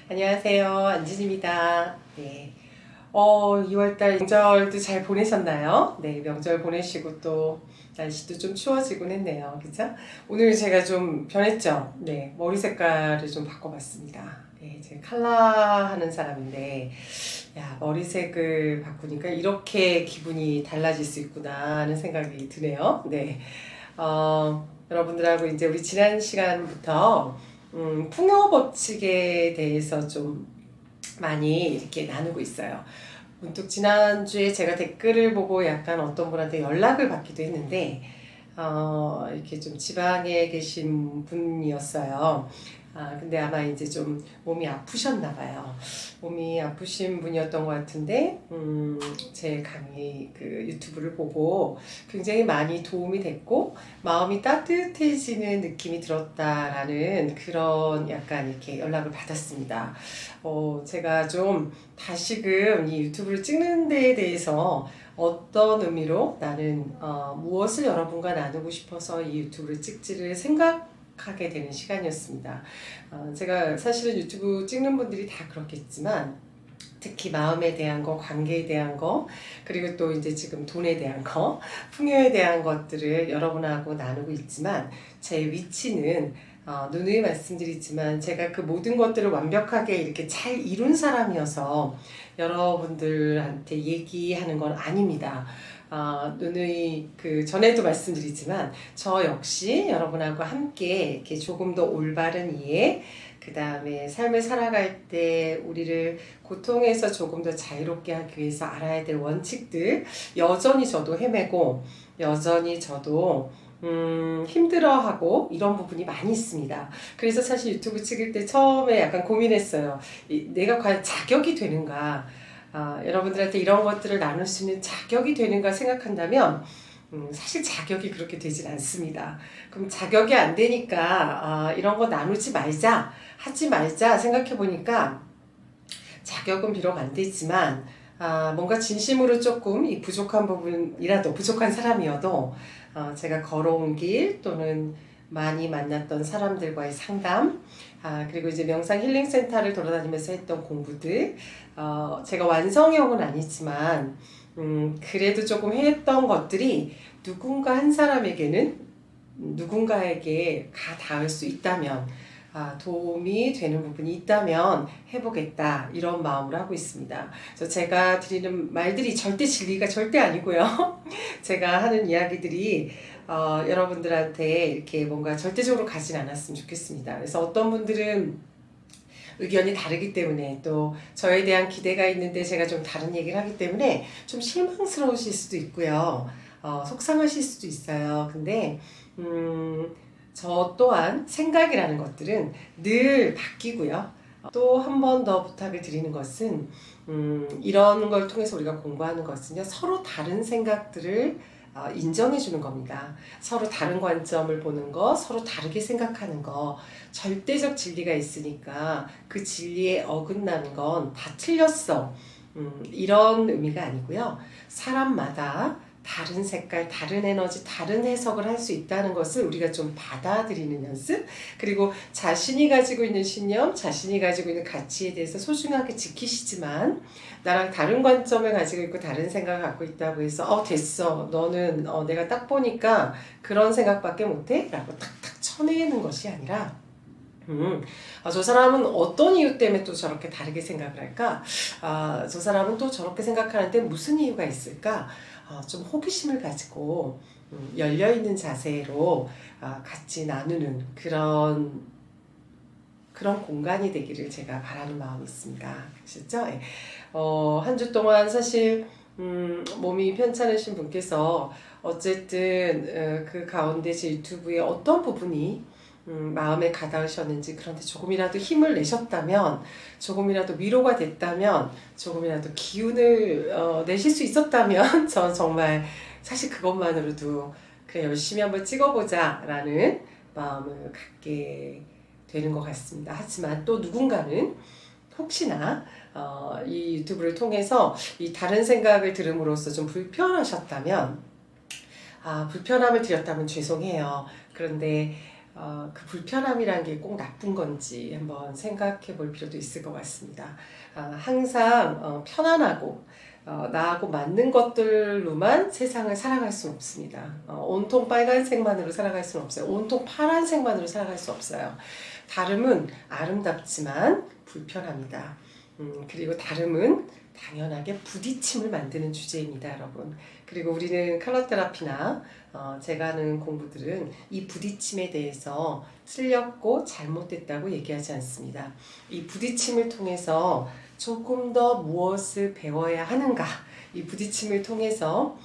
안녕하세요. 안진입니다. 네. 2월달 명절도 잘 보내셨나요? 네, 명절 보내시고 또 날씨도 좀 추워지곤 했네요. 그죠? 오늘 제가 좀 변했죠? 네, 머리 색깔을 좀 바꿔봤습니다. 네, 제가 칼라 하는 사람인데, 야, 머리색을 바꾸니까 이렇게 기분이 달라질 수 있구나 하는 생각이 드네요. 네. 여러분들하고 이제 우리 지난 시간부터 풍요 법칙에 대해서 좀 많이 이렇게 나누고 있어요. 문득 지난주에 제가 댓글을 보고 약간 어떤 분한테 연락을 받기도 했는데, 이렇게 좀 지방에 계신 분이었어요. 근데 아마 이제 좀 몸이 아프셨나 봐요. 몸이 아프신 분이었던 것 같은데, 제 강의 그 유튜브를 보고 굉장히 많이 도움이 됐고, 마음이 따뜻해지는 느낌이 들었다라는 그런 약간 이렇게 연락을 받았습니다. 제가 좀 다시금 이 유튜브를 찍는 데에 대해서 어떤 의미로 나는 무엇을 여러분과 나누고 싶어서 이 유튜브를 찍지를 생각하게 되는 시간이었습니다. 제가 사실은 유튜브 찍는 분들이 다 그렇겠지만 특히 마음에 대한 거, 관계에 대한 거, 그리고 또 이제 지금 돈에 대한 거, 풍요에 대한 것들을 여러분하고 나누고 있지만 제 위치는 누누이 말씀드리지만 제가 그 모든 것들을 완벽하게 이렇게 잘 이룬 사람이어서 여러분들한테 얘기하는 건 아닙니다. 누누이 그 전에도 말씀드리지만 저 역시 여러분하고 함께 이렇게 조금 더 올바른 이해, 그 다음에 삶을 살아갈 때 우리를 고통에서 조금 더 자유롭게 하기 위해서 알아야 될 원칙들, 여전히 저도 헤매고 여전히 저도 힘들어하고 이런 부분이 많이 있습니다. 그래서 사실 유튜브 찍을 때 처음에 약간 고민했어요. 내가 과연 자격이 되는가? 여러분들한테 이런 것들을 나눌 수 있는 자격이 되는가 생각한다면 사실 자격이 그렇게 되진 않습니다. 그럼 자격이 안 되니까 이런 거 나누지 말자, 하지 말자 생각해 보니까 자격은 비록 안 되지만 뭔가 진심으로 조금 이 부족한 부분이라도 부족한 사람이어도 제가 걸어온 길 또는 많이 만났던 사람들과의 상담, 그리고 이제 명상 힐링 센터를 돌아다니면서 했던 공부들, 제가 완성형은 아니지만 그래도 조금 했던 것들이 누군가 한 사람에게는 누군가에게 가 닿을 수 있다면 도움이 되는 부분이 있다면 해보겠다 이런 마음으로 하고 있습니다. 그래서 제가 드리는 말들이 절대 진리가 절대 아니고요. 제가 하는 이야기들이 여러분들한테 이렇게 뭔가 절대적으로 가진 않았으면 좋겠습니다. 그래서 어떤 분들은 의견이 다르기 때문에 또 저에 대한 기대가 있는데 제가 좀 다른 얘기를 하기 때문에 좀 실망스러우실 수도 있고요. 속상하실 수도 있어요. 근데 저 또한 생각이라는 것들은 늘 바뀌고요. 또 한 번 더 부탁을 드리는 것은 이런 걸 통해서 우리가 공부하는 것은요. 서로 다른 생각들을 인정해 주는 겁니다. 서로 다른 관점을 보는 거, 서로 다르게 생각하는 거, 절대적 진리가 있으니까 그 진리에 어긋나는 건 다 틀렸어. 이런 의미가 아니고요. 사람마다 다른 색깔, 다른 에너지, 다른 해석을 할 수 있다는 것을 우리가 좀 받아들이는 연습, 그리고 자신이 가지고 있는 신념, 자신이 가지고 있는 가치에 대해서 소중하게 지키시지만 나랑 다른 관점을 가지고 있고 다른 생각을 갖고 있다고 해서 됐어, 너는 내가 딱 보니까 그런 생각밖에 못해? 라고 탁탁 쳐내는 것이 아니라 저 사람은 어떤 이유 때문에 또 저렇게 다르게 생각을 할까? 저 사람은 또 저렇게 생각하는데 무슨 이유가 있을까? 좀 호기심을 가지고 열려있는 자세로 같이 나누는 그런 공간이 되기를 제가 바라는 마음이 있습니다. 그렇죠? 예. 한 주 동안 사실 몸이 편찮으신 분께서 어쨌든 그 가운데 제 유튜브의 어떤 부분이 마음에 가닿으셨는지, 그런데 조금이라도 힘을 내셨다면, 조금이라도 위로가 됐다면, 조금이라도 기운을 내실 수 있었다면 전 정말 사실 그것만으로도 그냥 열심히 한번 찍어보자 라는 마음을 갖게 되는 것 같습니다. 하지만 또 누군가는 혹시나 이 유튜브를 통해서 이 다른 생각을 들음으로써 좀 불편하셨다면, 불편함을 드렸다면 죄송해요. 그런데 그 불편함이란 게 꼭 나쁜 건지 한번 생각해 볼 필요도 있을 것 같습니다. 항상 편안하고 나하고 맞는 것들로만 세상을 살아갈 수는 없습니다. 온통 빨간색만으로 살아갈 수는 없어요. 온통 파란색만으로 살아갈 수 없어요. 다름은 아름답지만 불편합니다. 그리고 다름은 당연하게 부딪힘을 만드는 주제입니다, 여러분. 그리고 우리는 컬러 테라피나 제가 하는 공부들은 이 부딪힘에 대해서 틀렸고 잘못됐다고 얘기하지 않습니다. 이 부딪힘을 통해서 조금 더 무엇을 배워야 하는가, 이 부딪힘을 통해서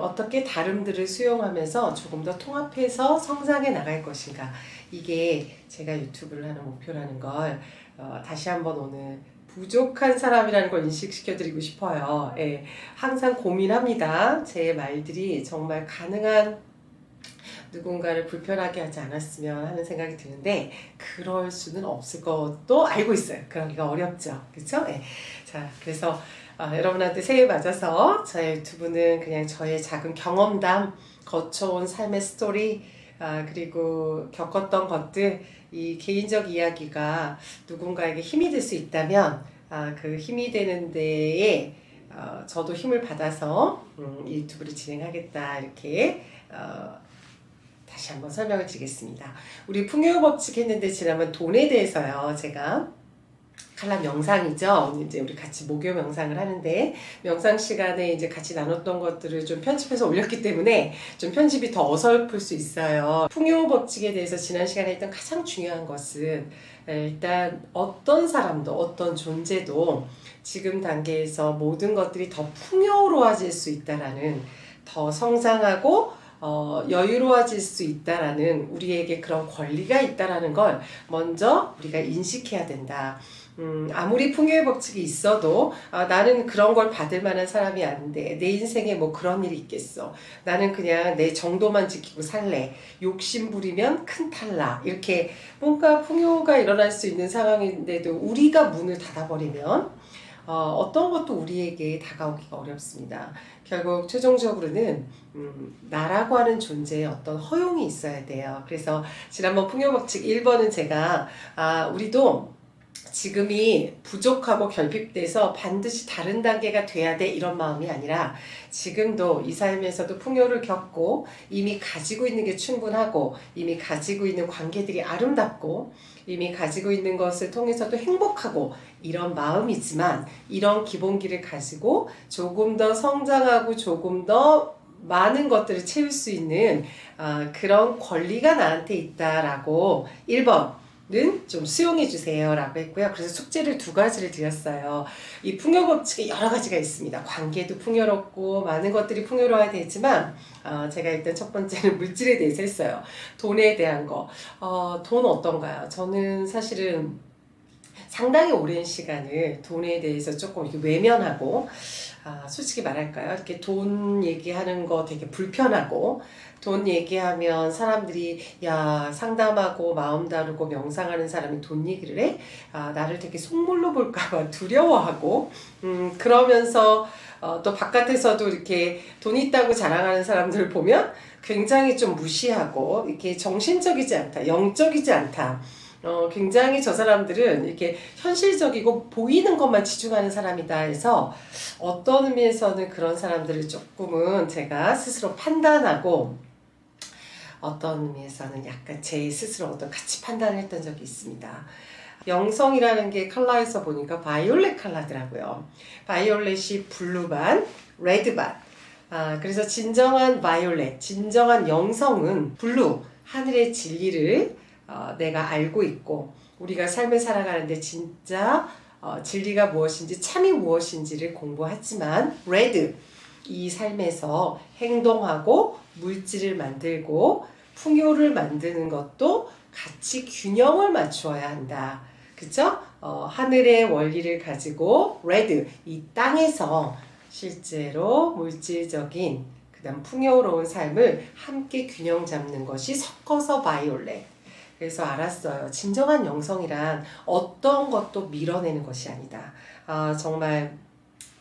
어떻게 다름들을 수용하면서 조금 더 통합해서 성장해 나갈 것인가, 이게 제가 유튜브를 하는 목표라는 걸 다시 한번 오늘 부족한 사람이라는 걸 인식시켜 드리고 싶어요. 예, 항상 고민합니다. 제 말들이 정말 가능한 누군가를 불편하게 하지 않았으면 하는 생각이 드는데 그럴 수는 없을 것도 알고 있어요. 그러기가 어렵죠. 그렇죠? 예. 자, 그래서 여러분한테 새해 맞아서 저의 유튜브는 그냥 저의 작은 경험담, 거쳐온 삶의 스토리, 그리고 겪었던 것들, 이 개인적 이야기가 누군가에게 힘이 될 수 있다면 그 힘이 되는 데에 저도 힘을 받아서 이 유튜브를 진행하겠다, 이렇게 다시 한번 설명을 드리겠습니다. 우리 풍요 법칙 했는데 지난번 돈에 대해서요, 제가 칼라 명상이죠. 오늘 이제 우리 같이 목요 명상을 하는데, 명상 시간에 이제 같이 나눴던 것들을 좀 편집해서 올렸기 때문에 좀 편집이 더 어설플 수 있어요. 풍요 법칙에 대해서 지난 시간에 했던 가장 중요한 것은 일단 어떤 사람도 어떤 존재도 지금 단계에서 모든 것들이 더 풍요로워질 수 있다라는, 더 성장하고 여유로워질 수 있다라는, 우리에게 그런 권리가 있다라는 걸 먼저 우리가 인식해야 된다. 아무리 풍요의 법칙이 있어도 나는 그런 걸 받을 만한 사람이 아닌데, 내 인생에 뭐 그런 일이 있겠어, 나는 그냥 내 정도만 지키고 살래, 욕심 부리면 큰 탈락, 이렇게 뭔가 풍요가 일어날 수 있는 상황인데도 우리가 문을 닫아버리면 어떤 것도 우리에게 다가오기가 어렵습니다. 결국 최종적으로는 나라고 하는 존재에 어떤 허용이 있어야 돼요. 그래서 지난번 풍요법칙 1번은 제가 우리도 지금이 부족하고 결핍돼서 반드시 다른 단계가 돼야 돼, 이런 마음이 아니라 지금도 이 삶에서도 풍요를 겪고 이미 가지고 있는 게 충분하고 이미 가지고 있는 관계들이 아름답고 이미 가지고 있는 것을 통해서도 행복하고, 이런 마음이지만 이런 기본기를 가지고 조금 더 성장하고 조금 더 많은 것들을 채울 수 있는 그런 권리가 나한테 있다라고 1번 는 좀 수용해 주세요 라고 했고요. 그래서 숙제를 2가지를 드렸어요. 이 풍요 법칙에 여러 가지가 있습니다. 관계도 풍요롭고 많은 것들이 풍요로워야 되지만 제가 일단 첫 번째는 물질에 대해서 했어요. 돈에 대한 거. 돈 어떤가요? 저는 사실은 상당히 오랜 시간을 돈에 대해서 조금 이렇게 외면하고, 솔직히 말할까요? 이렇게 돈 얘기하는 거 되게 불편하고, 돈 얘기하면 사람들이 야, 상담하고 마음 다루고 명상하는 사람이 돈 얘기를 해? 나를 되게 속물로 볼까봐 두려워하고, 그러면서 또 바깥에서도 이렇게 돈 있다고 자랑하는 사람들을 보면 굉장히 좀 무시하고, 이렇게 정신적이지 않다, 영적이지 않다, 굉장히 저 사람들은 이렇게 현실적이고 보이는 것만 치중하는 사람이다 해서, 어떤 의미에서는 그런 사람들을 조금은 제가 스스로 판단하고, 어떤 의미에서는 약간 제 스스로 어떤 가치 판단을 했던 적이 있습니다. 영성이라는 게 컬러에서 보니까 바이올렛 컬러더라고요. 바이올렛이 블루 반, 레드 반. 그래서 진정한 바이올렛, 진정한 영성은 블루, 하늘의 진리를 내가 알고 있고, 우리가 삶을 살아가는데 진짜 진리가 무엇인지, 참이 무엇인지를 공부하지만, 레드, 이 삶에서 행동하고 물질을 만들고 풍요를 만드는 것도 같이 균형을 맞추어야 한다. 그쵸? 하늘의 원리를 가지고 레드, 이 땅에서 실제로 물질적인 그다음 풍요로운 삶을 함께 균형 잡는 것이 섞어서 바이올렛. 그래서 알았어요. 진정한 영성이란 어떤 것도 밀어내는 것이 아니다. 정말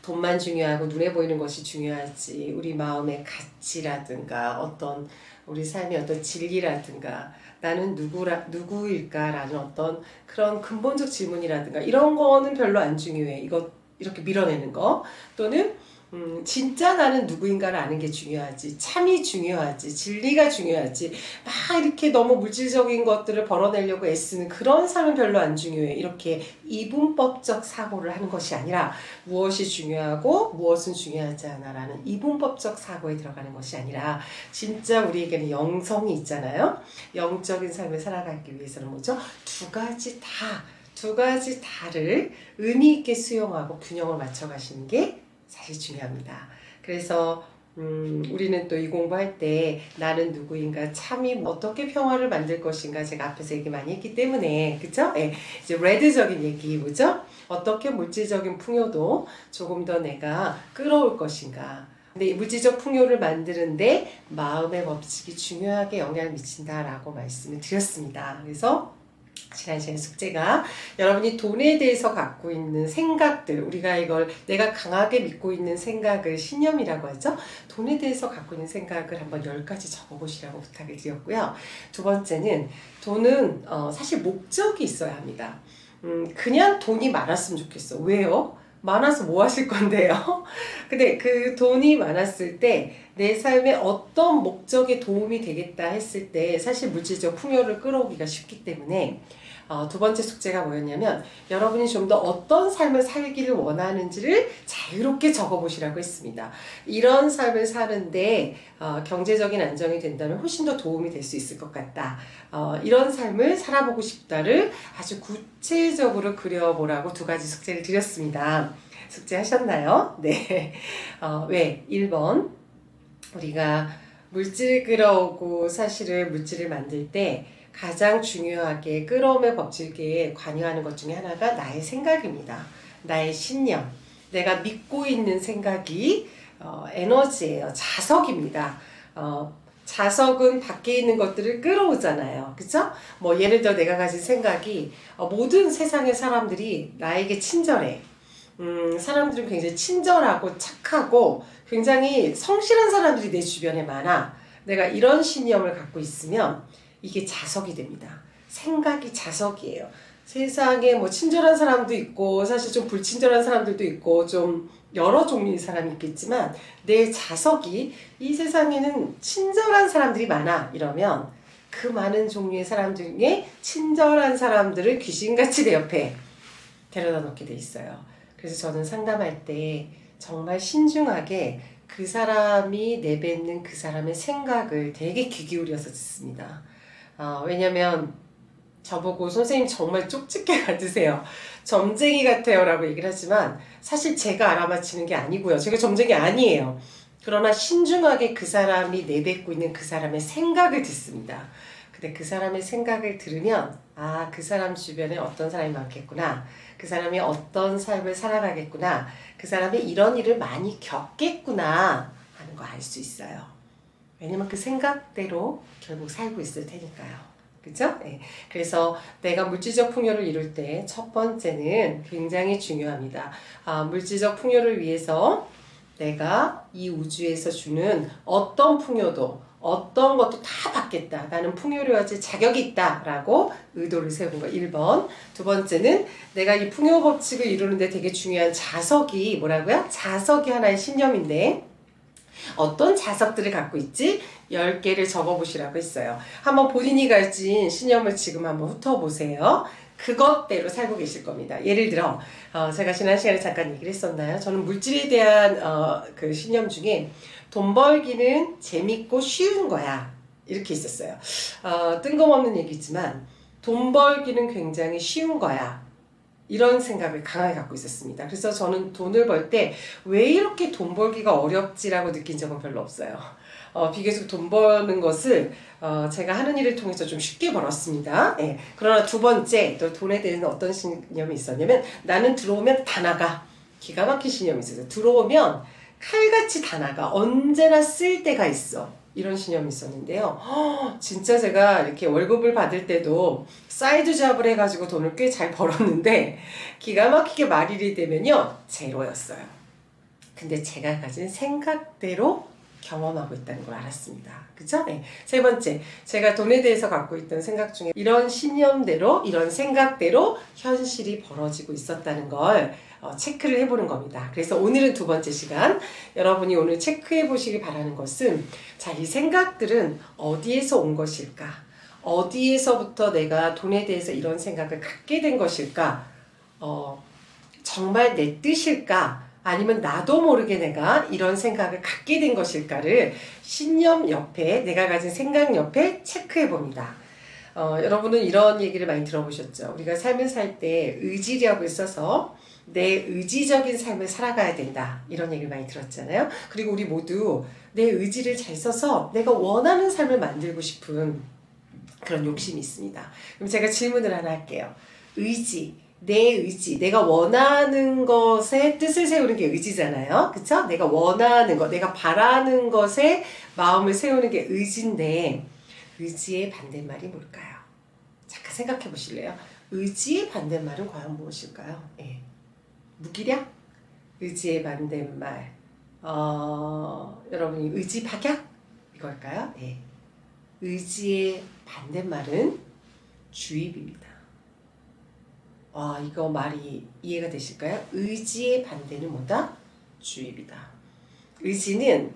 돈만 중요하고 눈에 보이는 것이 중요하지, 우리 마음의 가치라든가 어떤 우리 삶의 어떤 진리라든가 나는 누구일까라는 어떤 그런 근본적 질문이라든가 이런 거는 별로 안 중요해. 이거 이렇게 밀어내는 거 또는 진짜 나는 누구인가를 아는 게 중요하지. 참이 중요하지. 진리가 중요하지. 막 이렇게 너무 물질적인 것들을 벌어내려고 애쓰는 그런 삶은 별로 안 중요해. 이렇게 이분법적 사고를 하는 것이 아니라 무엇이 중요하고 무엇은 중요하지 않아라는 이분법적 사고에 들어가는 것이 아니라 진짜 우리에게는 영성이 있잖아요. 영적인 삶을 살아가기 위해서는 뭐죠? 두 가지 다를 의미 있게 수용하고 균형을 맞춰 가시는 게 사실 중요합니다. 그래서 우리는 또 이 공부할 때 나는 누구인가 참이 어떻게 평화를 만들 것인가 제가 앞에서 얘기 많이 했기 때문에 그쵸? 예, 이제 레드적인 얘기 뭐죠? 어떻게 물질적인 풍요도 조금 더 내가 끌어올 것인가 근데 이 물질적 풍요를 만드는데 마음의 법칙이 중요하게 영향을 미친다라고 말씀을 드렸습니다. 그래서 지난 시간 숙제가 여러분이 돈에 대해서 갖고 있는 생각들 우리가 이걸 내가 강하게 믿고 있는 생각을 신념이라고 하죠. 돈에 대해서 갖고 있는 생각을 한번 10가지 적어보시라고 부탁을 드렸고요. 두 번째는 돈은 사실 목적이 있어야 합니다. 그냥 돈이 많았으면 좋겠어. 왜요? 많아서 뭐 하실 건데요? 근데 그 돈이 많았을 때 내 삶에 어떤 목적에 도움이 되겠다 했을 때 사실 물질적 풍요를 끌어오기가 쉽기 때문에 두 번째 숙제가 뭐였냐면 여러분이 좀 더 어떤 삶을 살기를 원하는지를 자유롭게 적어보시라고 했습니다. 이런 삶을 사는데 경제적인 안정이 된다면 훨씬 더 도움이 될 수 있을 것 같다. 이런 삶을 살아보고 싶다를 아주 구체적으로 그려보라고 2가지 숙제를 드렸습니다. 숙제하셨나요? 네. 왜? 1번 우리가 물질을 끌어오고 사실은 물질을 만들 때 가장 중요하게 끌어옴의 법칙에 관여하는 것 중에 하나가 나의 생각입니다. 나의 신념, 내가 믿고 있는 생각이 에너지예요. 자석입니다. 자석은 밖에 있는 것들을 끌어오잖아요. 그쵸? 뭐 예를 들어 내가 가진 생각이 모든 세상의 사람들이 나에게 친절해. 사람들은 굉장히 친절하고 착하고 굉장히 성실한 사람들이 내 주변에 많아. 내가 이런 신념을 갖고 있으면 이게 자석이 됩니다. 생각이 자석이에요. 세상에 뭐 친절한 사람도 있고 사실 좀 불친절한 사람들도 있고 좀 여러 종류의 사람이 있겠지만 내 자석이 이 세상에는 친절한 사람들이 많아 이러면 그 많은 종류의 사람들 중에 친절한 사람들을 귀신같이 내 옆에 데려다 놓게 돼 있어요. 그래서 저는 상담할 때 정말 신중하게 그 사람이 내뱉는 그 사람의 생각을 되게 귀 기울여서 듣습니다. 왜냐면 저보고 선생님 정말 쪽집게 같으세요. 점쟁이 같아요 라고 얘기를 하지만 사실 제가 알아맞히는 게 아니고요. 제가 점쟁이 아니에요. 그러나 신중하게 그 사람이 내뱉고 있는 그 사람의 생각을 듣습니다. 근데 그 사람의 생각을 들으면 그 사람 주변에 어떤 사람이 많겠구나. 그 사람이 어떤 삶을 살아가겠구나. 그 사람이 이런 일을 많이 겪겠구나 하는 거 알 수 있어요. 왜냐면 그 생각대로 결국 살고 있을 테니까요. 그죠? 네. 그래서 내가 물질적 풍요를 이룰 때 첫 번째는 굉장히 중요합니다. 물질적 풍요를 위해서 내가 이 우주에서 주는 어떤 풍요도 어떤 것도 다 받겠다. 나는 풍요를 가질 자격이 있다라고 의도를 세우는 거 1번. 두 번째는 내가 이 풍요 법칙을 이루는데 되게 중요한 자석이 뭐라고요? 자석이 하나의 신념인데 어떤 자석들을 갖고 있지? 10개를 적어보시라고 했어요. 한번 본인이 가진 신념을 지금 한번 훑어보세요. 그것대로 살고 계실 겁니다. 예를 들어 제가 지난 시간에 잠깐 얘기를 했었나요? 저는 물질에 대한 그 신념 중에 돈 벌기는 재밌고 쉬운 거야. 이렇게 있었어요. 뜬금없는 얘기지만 돈 벌기는 굉장히 쉬운 거야. 이런 생각을 강하게 갖고 있었습니다. 그래서 저는 돈을 벌 때 왜 이렇게 돈 벌기가 어렵지라고 느낀 적은 별로 없어요. 비교적 돈 버는 것을 제가 하는 일을 통해서 좀 쉽게 벌었습니다. 예. 그러나 두 번째 또 돈에 대해서 어떤 신념이 있었냐면 나는 들어오면 다 나가. 기가 막힌 신념이 있었어요. 들어오면 칼같이 다 나가. 언제나 쓸 때가 있어. 이런 신념이 있었는데요. 진짜 제가 이렇게 월급을 받을 때도 사이드 잡을 해가지고 돈을 꽤 잘 벌었는데 기가 막히게 말일이 되면요 제로였어요. 근데 제가 가진 생각대로 경험하고 있다는 걸 알았습니다. 그죠? 네. 세 번째, 제가 돈에 대해서 갖고 있던 생각 중에 이런 신념대로, 이런 생각대로 현실이 벌어지고 있었다는 걸 체크를 해보는 겁니다. 그래서 오늘은 두 번째 시간, 여러분이 오늘 체크해 보시기 바라는 것은, 자, 이 생각들은 어디에서 온 것일까? 어디에서부터 내가 돈에 대해서 이런 생각을 갖게 된 것일까? 정말 내 뜻일까? 아니면 나도 모르게 내가 이런 생각을 갖게 된 것일까를 신념 옆에, 내가 가진 생각 옆에 체크해 봅니다. 여러분은 이런 얘기를 많이 들어보셨죠? 우리가 삶을 살 때 의지력을 써서 내 의지적인 삶을 살아가야 된다. 이런 얘기를 많이 들었잖아요. 그리고 우리 모두 내 의지를 잘 써서 내가 원하는 삶을 만들고 싶은 그런 욕심이 있습니다. 그럼 제가 질문을 하나 할게요. 의지, 내 의지, 내가 원하는 것에 뜻을 세우는 게 의지잖아요. 그쵸? 내가 원하는 것, 내가 바라는 것에 마음을 세우는 게 의지인데, 의지의 반대말이 뭘까요? 잠깐 생각해 보실래요? 의지의 반대말은 과연 무엇일까요? 예. 무기력? 의지의 반대말. 여러분이 의지박약? 이걸까요? 예. 의지의 반대말은 주입입니다. 이거 말이 이해가 되실까요? 의지의 반대는 뭐다? 주입이다. 의지는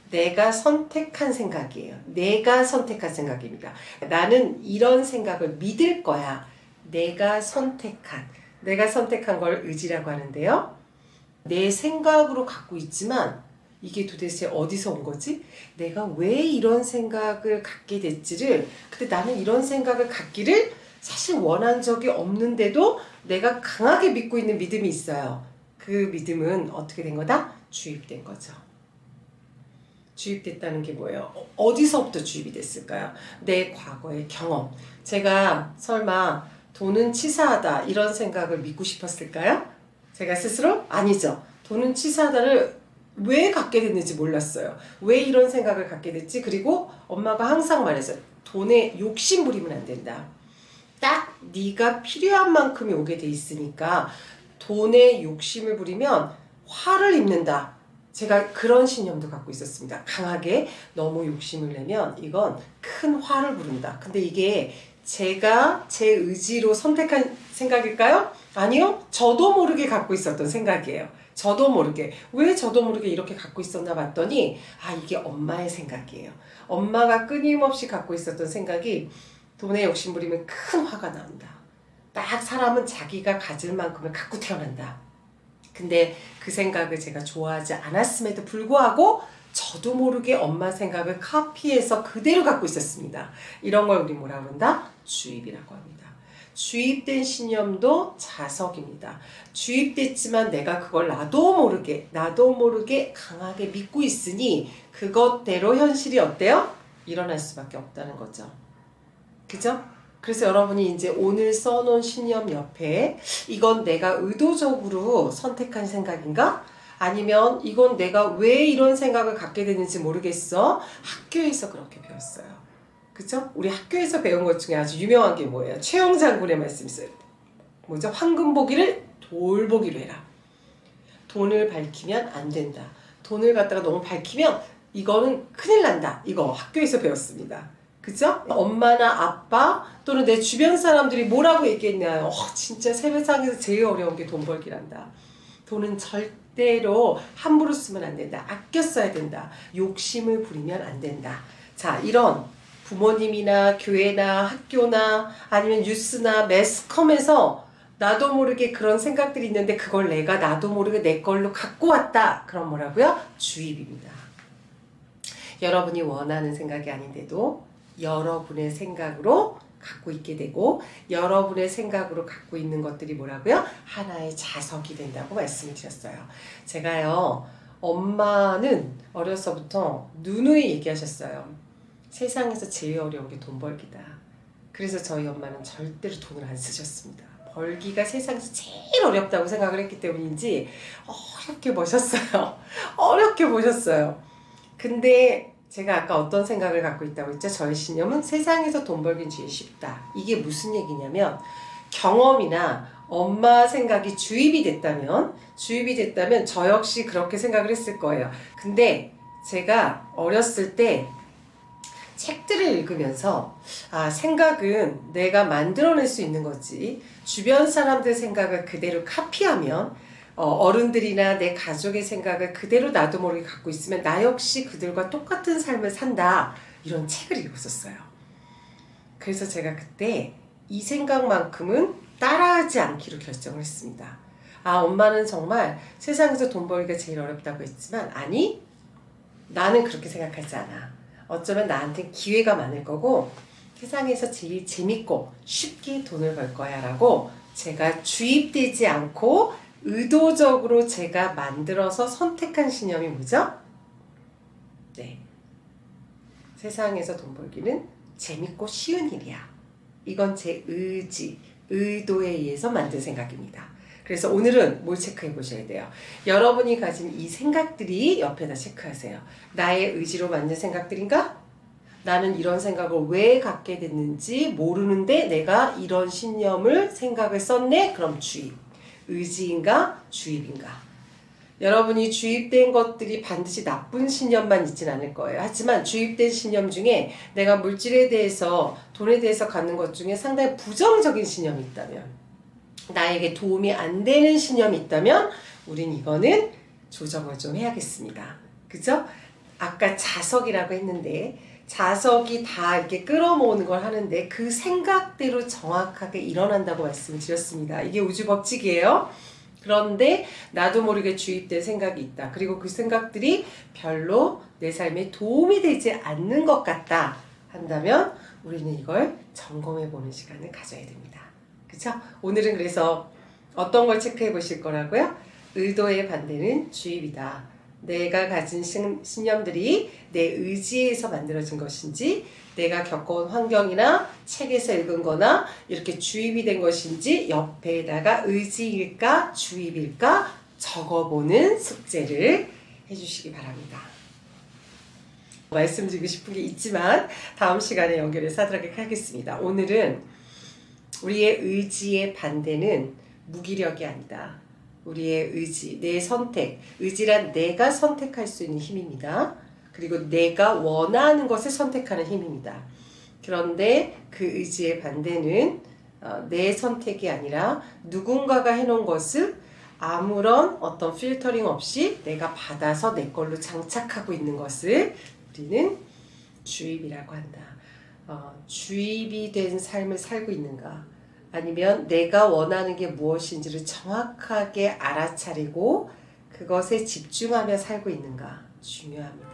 내가 선택한 생각이에요. 내가 선택한 생각입니다. 나는 이런 생각을 믿을 거야. 내가 선택한 걸 의지라고 하는데요. 내 생각으로 갖고 있지만 이게 도대체 어디서 온 거지? 내가 왜 이런 생각을 갖게 됐지를, 근데 나는 이런 생각을 갖기를 사실 원한 적이 없는데도 내가 강하게 믿고 있는 믿음이 있어요. 그 믿음은 어떻게 된 거다? 주입된 거죠. 주입됐다는 게 뭐예요? 어디서부터 주입이 됐을까요? 내 과거의 경험. 제가 설마 돈은 치사하다 이런 생각을 믿고 싶었을까요? 제가 스스로? 아니죠. 돈은 치사하다를 왜 갖게 됐는지 몰랐어요. 왜 이런 생각을 갖게 됐지? 그리고 엄마가 항상 말했어요. 돈에 욕심 부리면 안 된다. 딱 네가 필요한 만큼이 오게 돼 있으니까 돈에 욕심을 부리면 화를 입는다. 제가 그런 신념도 갖고 있었습니다. 강하게 너무 욕심을 내면 이건 큰 화를 부른다. 근데 이게 제가 제 의지로 선택한 생각일까요? 아니요. 저도 모르게 갖고 있었던 생각이에요. 저도 모르게. 왜 저도 모르게 이렇게 갖고 있었나 봤더니 이게 엄마의 생각이에요. 엄마가 끊임없이 갖고 있었던 생각이 돈에 욕심 부리면 큰 화가 나온다. 딱 사람은 자기가 가질 만큼을 갖고 태어난다. 근데 그 생각을 제가 좋아하지 않았음에도 불구하고 저도 모르게 엄마 생각을 카피해서 그대로 갖고 있었습니다. 이런 걸 우리 뭐라고 한다? 주입이라고 합니다. 주입된 신념도 자석입니다. 주입됐지만 내가 그걸 나도 모르게 강하게 믿고 있으니 그것대로 현실이 어때요? 일어날 수밖에 없다는 거죠. 그죠? 그래서 여러분이 이제 오늘 써놓은 신념 옆에 이건 내가 의도적으로 선택한 생각인가? 아니면 이건 내가 왜 이런 생각을 갖게 됐는지 모르겠어. 학교에서 그렇게 배웠어요. 그죠? 우리 학교에서 배운 것 중에 아주 유명한 게 뭐예요? 최영 장군의 말씀이 있어요. 뭐죠? 황금 보기를 돌 보기로 해라. 돈을 밝히면 안 된다. 돈을 갖다가 너무 밝히면 이거는 큰일 난다. 이거 학교에서 배웠습니다. 그죠? 엄마나 아빠 또는 내 주변 사람들이 뭐라고 얘기했나요? 진짜 세상에서 제일 어려운 게 돈 벌기란다. 돈은 절대로 함부로 쓰면 안 된다. 아껴 써야 된다. 욕심을 부리면 안 된다. 자, 이런 부모님이나 교회나 학교나 아니면 뉴스나 매스컴에서 나도 모르게 그런 생각들이 있는데 그걸 내가 나도 모르게 내 걸로 갖고 왔다. 그럼 뭐라고요? 주입입니다. 여러분이 원하는 생각이 아닌데도 여러분의 생각으로 갖고 있게 되고 여러분의 생각으로 갖고 있는 것들이 뭐라고요? 하나의 자석이 된다고 말씀을 드렸어요. 제가요, 엄마는 어려서부터 누누이 얘기하셨어요. 세상에서 제일 어려운 게 돈 벌기다. 그래서 저희 엄마는 절대로 돈을 안 쓰셨습니다. 벌기가 세상에서 제일 어렵다고 생각을 했기 때문인지 어렵게 버셨어요. 어렵게 버셨어요. 근데 제가 아까 어떤 생각을 갖고 있다고 했죠? 저의 신념은 세상에서 돈 벌긴 제일 쉽다. 이게 무슨 얘기냐면 경험이나 엄마 생각이 주입이 됐다면 저 역시 그렇게 생각을 했을 거예요. 근데 제가 어렸을 때 책들을 읽으면서 생각은 내가 만들어낼 수 있는 거지 주변 사람들 생각을 그대로 카피하면 어른들이나 내 가족의 생각을 그대로 나도 모르게 갖고 있으면 나 역시 그들과 똑같은 삶을 산다 이런 책을 읽었었어요. 그래서 제가 그때 이 생각만큼은 따라하지 않기로 결정을 했습니다. 엄마는 정말 세상에서 돈 벌기가 제일 어렵다고 했지만 아니 나는 그렇게 생각하지 않아. 어쩌면 나한테 기회가 많을 거고 세상에서 제일 재밌고 쉽게 돈을 벌 거야 라고 제가 주입되지 않고 의도적으로 제가 만들어서 선택한 신념이 뭐죠? 네. 세상에서 돈 벌기는 재밌고 쉬운 일이야. 이건 제 의지, 의도에 의해서 만든 생각입니다. 그래서 오늘은 뭘 체크해 보셔야 돼요. 여러분이 가진 이 생각들이 옆에다 체크하세요. 나의 의지로 만든 생각들인가? 나는 이런 생각을 왜 갖게 됐는지 모르는데 내가 이런 신념을 생각을 썼네? 그럼 주입. 의지인가? 주입인가? 여러분이 주입된 것들이 반드시 나쁜 신념만 있진 않을 거예요. 하지만 주입된 신념 중에 내가 물질에 대해서 돈에 대해서 갖는 것 중에 상당히 부정적인 신념이 있다면 나에게 도움이 안 되는 신념이 있다면 우린 이거는 조정을 좀 해야겠습니다. 그죠? 아까 자석이라고 했는데 자석이 다 이렇게 끌어모으는 걸 하는데 그 생각대로 정확하게 일어난다고 말씀을 드렸습니다. 이게 우주 법칙이에요. 그런데 나도 모르게 주입된 생각이 있다. 그리고 그 생각들이 별로 내 삶에 도움이 되지 않는 것 같다 한다면 우리는 이걸 점검해 보는 시간을 가져야 됩니다. 그쵸? 오늘은 그래서 어떤 걸 체크해 보실 거라고요? 의도의 반대는 주입이다. 내가 가진 신념들이 내 의지에서 만들어진 것인지 내가 겪어온 환경이나 책에서 읽은 거나 이렇게 주입이 된 것인지 옆에다가 의지일까 주입일까 적어보는 숙제를 해주시기 바랍니다. 말씀드리고 싶은 게 있지만 다음 시간에 연결해서 하도록 하겠습니다. 오늘은 우리의 의지의 반대는 무기력이 아니다. 우리의 의지, 내 선택, 의지란 내가 선택할 수 있는 힘입니다. 그리고 내가 원하는 것을 선택하는 힘입니다. 그런데 그 의지의 반대는 내 선택이 아니라 누군가가 해놓은 것을 아무런 어떤 필터링 없이 내가 받아서 내 걸로 장착하고 있는 것을 우리는 주입이라고 한다. 주입이 된 삶을 살고 있는가? 아니면 내가 원하는 게 무엇인지를 정확하게 알아차리고 그것에 집중하며 살고 있는가 중요합니다.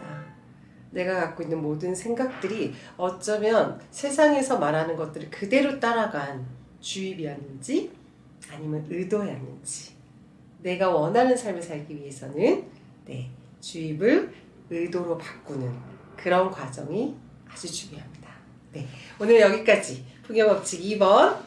내가 갖고 있는 모든 생각들이 어쩌면 세상에서 말하는 것들을 그대로 따라간 주입이었는지 아니면 의도였는지 내가 원하는 삶을 살기 위해서는 주입을 의도로 바꾸는 그런 과정이 아주 중요합니다. 오늘 여기까지 풍요법칙 2번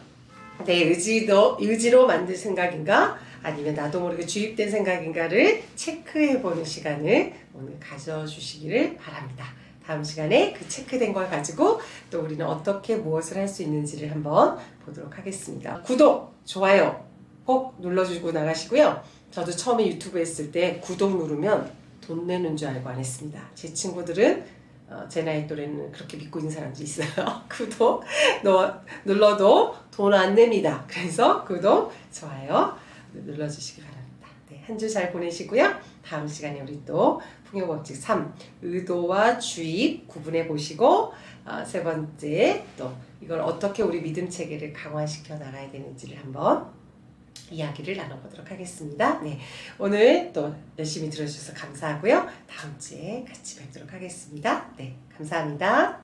내 의지로 만든 생각인가 아니면 나도 모르게 주입된 생각인가를 체크해보는 시간을 오늘 가져주시기를 바랍니다. 다음 시간에 그 체크된 걸 가지고 또 우리는 어떻게 무엇을 할 수 있는지를 한번 보도록 하겠습니다. 구독, 좋아요 꼭 눌러주고 나가시고요. 저도 처음에 유튜브 했을 때 구독 누르면 돈 내는 줄 알고 안 했습니다. 제 친구들은 제 나이 또래는 그렇게 믿고 있는 사람들이 있어요. 구독 눌러도 돈 안 냅니다. 그래서 구독, 좋아요 눌러주시기 바랍니다. 한 주 잘 보내시고요. 다음 시간에 우리 또 풍요법칙 3 의도와 주입 구분해 보시고 세 번째 또 이걸 어떻게 우리 믿음 체계를 강화시켜 나가야 되는지를 한번 이야기를 나눠보도록 하겠습니다. 오늘 또 열심히 들어주셔서 감사하고요. 다음 주에 같이 뵙도록 하겠습니다. 감사합니다.